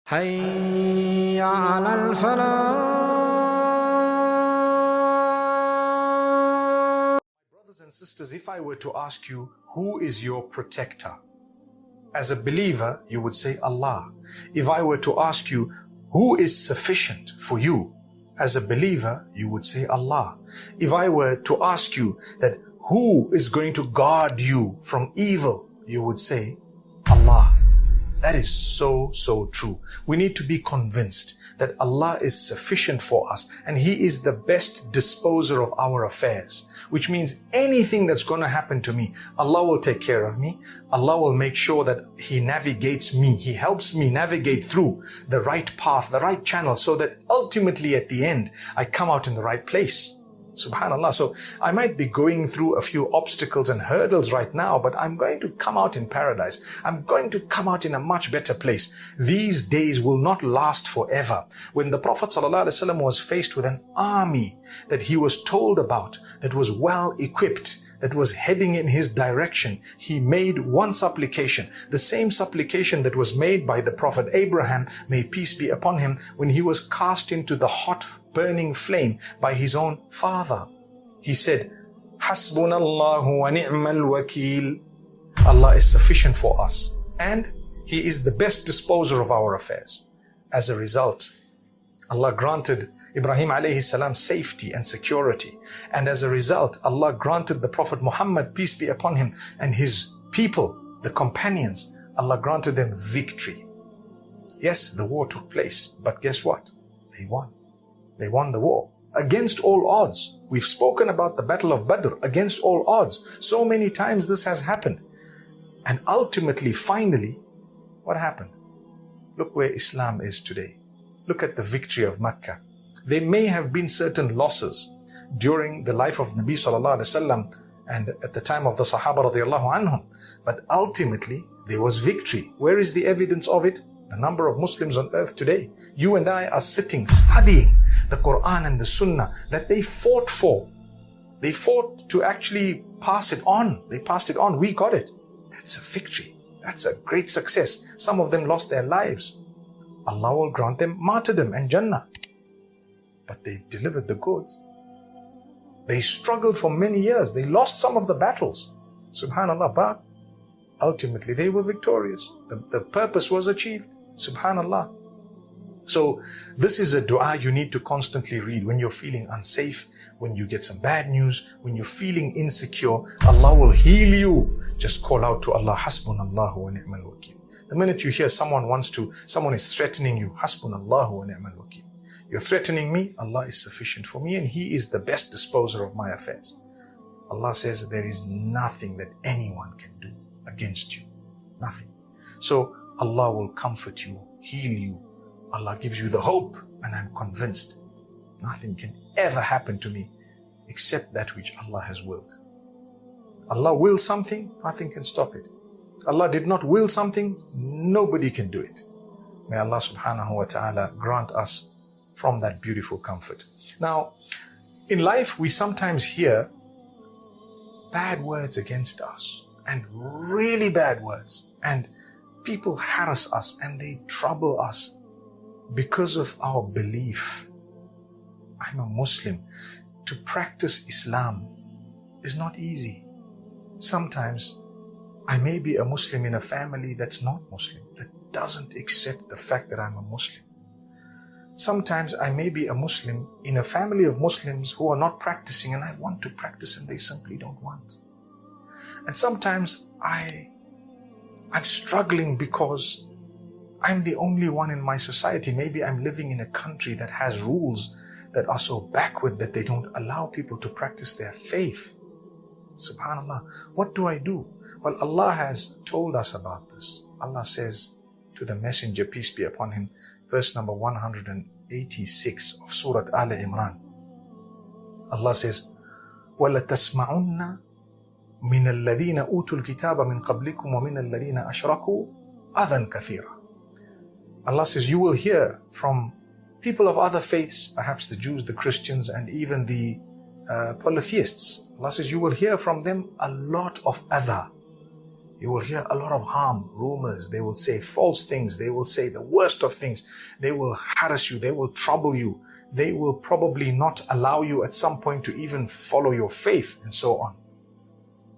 حي على الفلاح. Brothers and sisters, if I were to ask you, who is your protector? As a believer, you would say Allah. If I were to ask you, who is sufficient for you? As a believer, you would say Allah. If I were to ask you that who is going to guard you from evil, you would say Allah. That is so true. We need to be convinced that Allah is sufficient for us and He is the best disposer of our affairs, which means anything that's going to happen to me, Allah will take care of me. Allah will make sure that He navigates me. He helps me navigate through the right path, the right channel, so that ultimately at the end, I come out in the right place. Subhanallah. So I might be going through a few obstacles and hurdles right now, but I'm going to come out in paradise. I'm going to come out in a much better place. These days will not last forever. When the Prophet ﷺ was faced with an army that he was told about, that was well equipped, that was heading in his direction, he made one supplication, the same supplication that was made by the Prophet Abraham, may peace be upon him, when he was cast into the hot burning flame by his own father. He said, Hasbunallahu wa ni'mal wakil. Allah is sufficient for us and He is the best disposer of our affairs. As a result, Allah granted Ibrahim alayhi salam safety and security. And as a result, Allah granted the Prophet Muhammad, peace be upon him, and his people, the companions, Allah granted them victory. Yes, the war took place, but guess what? They won. They won the war against all odds. We've spoken about the Battle of Badr, against all odds. So many times this has happened. And ultimately, finally, what happened? Look where Islam is today. Look at the victory of Mecca. There may have been certain losses during the life of Nabi sallallahu alaihi wasallam and at the time of the Sahaba radiallahu anhum, but ultimately there was victory. Where is the evidence of it? The number of Muslims on earth today. You and I are sitting, studying the Quran and the Sunnah that they fought for. They fought to actually pass it on. They passed it on. We got it. That's a victory. That's a great success. Some of them lost their lives. Allah will grant them martyrdom and Jannah. But they delivered the goods. They struggled for many years. They lost some of the battles. Subhanallah. But ultimately they were victorious. The purpose was achieved. Subhanallah. So this is a dua you need to constantly read when you're feeling unsafe, when you get some bad news, when you're feeling insecure. Allah will heal you. Just call out to Allah, Hasbunallahu wa ni'mal wakil. The minute you hear someone is threatening you, Hasbunallahu wa ni'mal wakil. You're threatening me, Allah is sufficient for me and He is the best disposer of my affairs. Allah says there is nothing that anyone can do against you. Nothing. So Allah will comfort you, heal you. Allah gives you the hope, and I'm convinced nothing can ever happen to me except that which Allah has willed. Allah wills something, nothing can stop it. Allah did not will something, nobody can do it. May Allah subhanahu wa ta'ala grant us from that beautiful comfort. Now, in life we sometimes hear bad words against us, and really bad words, and people harass us and they trouble us because of our belief. I'm a Muslim. To practice Islam is not easy. Sometimes I may be a Muslim in a family that's not Muslim, that doesn't accept the fact that I'm a Muslim. Sometimes I may be a Muslim in a family of Muslims who are not practicing, and I want to practice and they simply don't want. And sometimes I'm struggling because I'm the only one in my society. Maybe I'm living in a country that has rules that are so backward that they don't allow people to practice their faith. Subhanallah. What do I do? Well, Allah has told us about this. Allah says to the Messenger, peace be upon him, verse number 186 of Surah Al Imran. Allah says, وَلَتَسْمَعُنَّ مِنَ الَّذِينَ أُوتُوا الْكِتَابَ مِنْ قَبْلِكُمْ وَمِنَ الَّذِينَ أَشْرَكُوا أَذًى كَثِيرًا. Allah says, you will hear from people of other faiths, perhaps the Jews, the Christians, and even the polytheists. Allah says, you will hear from them a lot of adha. You will hear a lot of harm, rumors. They will say false things. They will say the worst of things. They will harass you. They will trouble you. They will probably not allow you at some point to even follow your faith and so on.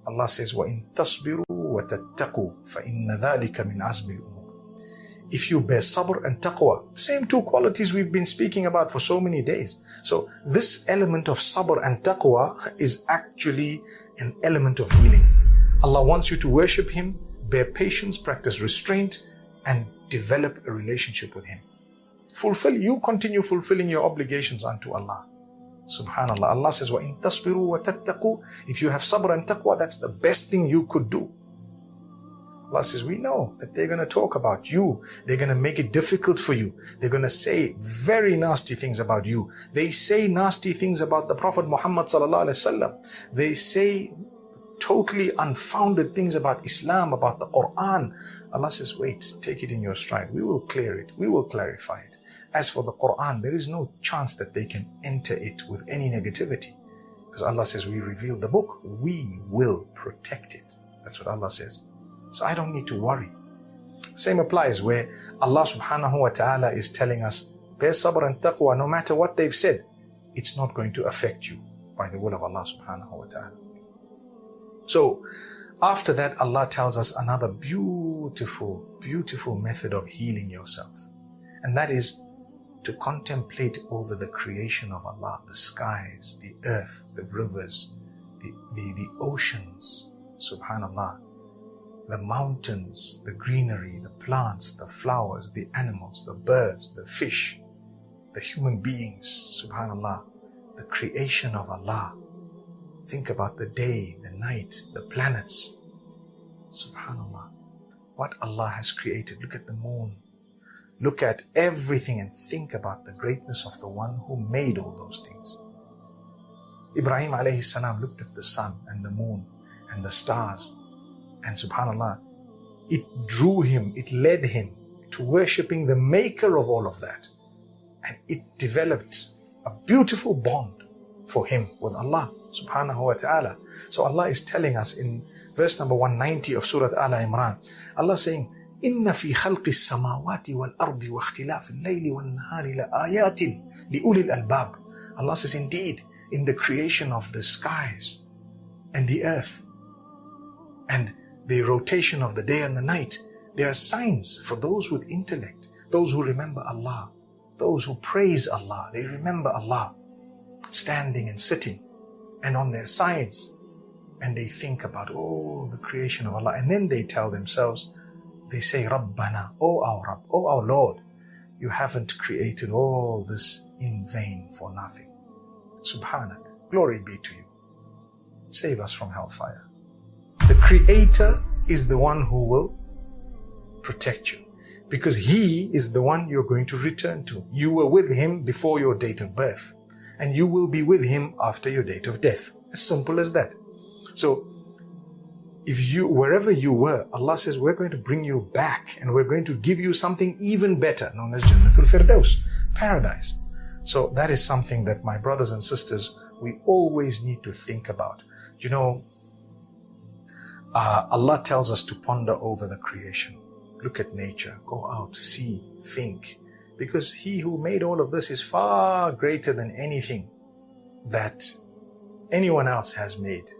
Allah says, وَإِن تَصْبِرُوا وَتَتَّقُوا فَإِنَّ ذَلِكَ مِنْ عَزْمِ الْأُمُورِ. If you bear sabr and taqwa, same two qualities we've been speaking about for so many days. So this element of sabr and taqwa is actually an element of healing. Allah wants you to worship Him, bear patience, practice restraint, and develop a relationship with Him. Continue fulfilling your obligations unto Allah. Subhanallah. Allah says, وَإِن تَصْبِرُوا وَتَتَّقُوا. If you have sabr and taqwa, that's the best thing you could do. Allah says, we know that they're going to talk about you. They're going to make it difficult for you. They're going to say very nasty things about you. They say nasty things about the Prophet Muhammad sallallahu alaihi wasallam. They say totally unfounded things about Islam, about the Quran. Allah says, wait, take it in your stride. We will clear it. We will clarify it. As for the Quran, there is no chance that they can enter it with any negativity. Because Allah says, we revealed the book. We will protect it. That's what Allah says. So I don't need to worry. Same applies where Allah subhanahu wa ta'ala is telling us, bear sabr and taqwa, no matter what they've said, it's not going to affect you by the will of Allah subhanahu wa ta'ala. So after that, Allah tells us another beautiful, beautiful method of healing yourself. And that is to contemplate over the creation of Allah, the skies, the earth, the rivers, the oceans, subhanallah, the mountains, the greenery, the plants, the flowers, the animals, the birds, the fish, the human beings, subhanallah, the creation of Allah. Think about the day, the night, the planets. Subhanallah. What Allah has created. Look at the moon. Look at everything and think about the greatness of the one who made all those things. Ibrahim alayhi salam looked at the sun and the moon and the stars. And subhanallah, it drew him, it led him to worshipping the maker of all of that. And it developed a beautiful bond for him with Allah subhanahu wa ta'ala. So Allah is telling us in verse number 190 of Surah Al-Imran, Allah saying, إِنَّ فِي خَلْقِ السَّمَاوَاتِ وَالْأَرْضِ وَاخْتِلَافِ اللَّيْلِ وَالنَّهَارِ لَآيَاتٍ لِأُولِي الْأَلْبَابِ. Allah says, indeed, in the creation of the skies and the earth and the rotation of the day and the night, there are signs for those with intellect, those who remember Allah, those who praise Allah. They remember Allah standing and sitting and on their sides, and they think about, oh, the creation of Allah. And then they tell themselves, they say, Rabbana, oh our Rabb, oh our Lord, you haven't created all this in vain for nothing. Subhanak, glory be to you. Save us from hellfire. The Creator is the one who will protect you, because He is the one you're going to return to. You were with Him before your date of birth, and you will be with Him after your date of death. As simple as that. So, wherever you were, Allah says, we're going to bring you back, and we're going to give you something even better, known as Jannatul Firdaus, paradise. So that is something that, my brothers and sisters, we always need to think about. You know, Allah tells us to ponder over the creation. Look at nature, go out, see, think. Because He who made all of this is far greater than anything that anyone else has made.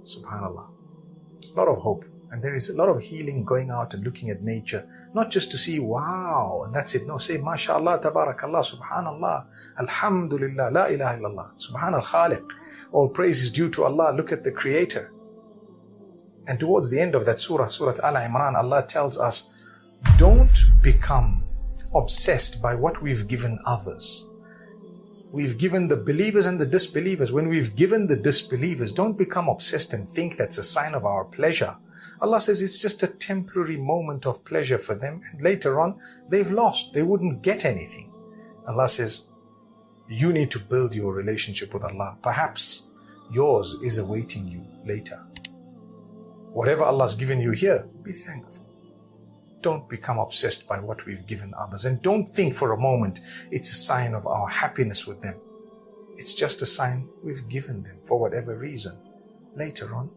Subhanallah. A lot of hope. And there is a lot of healing going out and looking at nature. Not just to see, wow, and that's it. No, say, MashaAllah, Tabarakallah, Subhanallah, Alhamdulillah, La ilaha illallah, Subhanal Khaliq. All praise is due to Allah. Look at the Creator. And towards the end of that surah, Surah Al-Imran, Allah tells us, don't become obsessed by what we've given others. We've given the believers and the disbelievers. When we've given the disbelievers, don't become obsessed and think that's a sign of our pleasure. Allah says it's just a temporary moment of pleasure for them, and later on, they've lost. They wouldn't get anything. Allah says, you need to build your relationship with Allah. Perhaps yours is awaiting you later. Whatever Allah's given you here, be thankful. Don't become obsessed by what we've given others. And don't think for a moment it's a sign of our happiness with them. It's just a sign we've given them for whatever reason. Later on,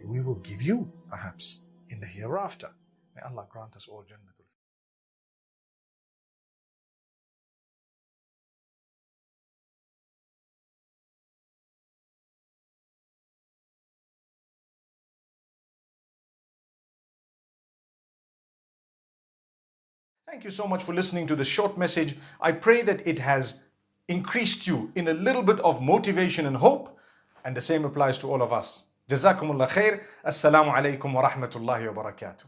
we will give you, perhaps, in the hereafter. May Allah grant us all Jannatul. Thank you so much for listening to this short message. I pray that it has increased you in a little bit of motivation and hope, and the same applies to all of us. Jazakumullah khair. Assalamu alaikum wa rahmatullahi wa barakatuh.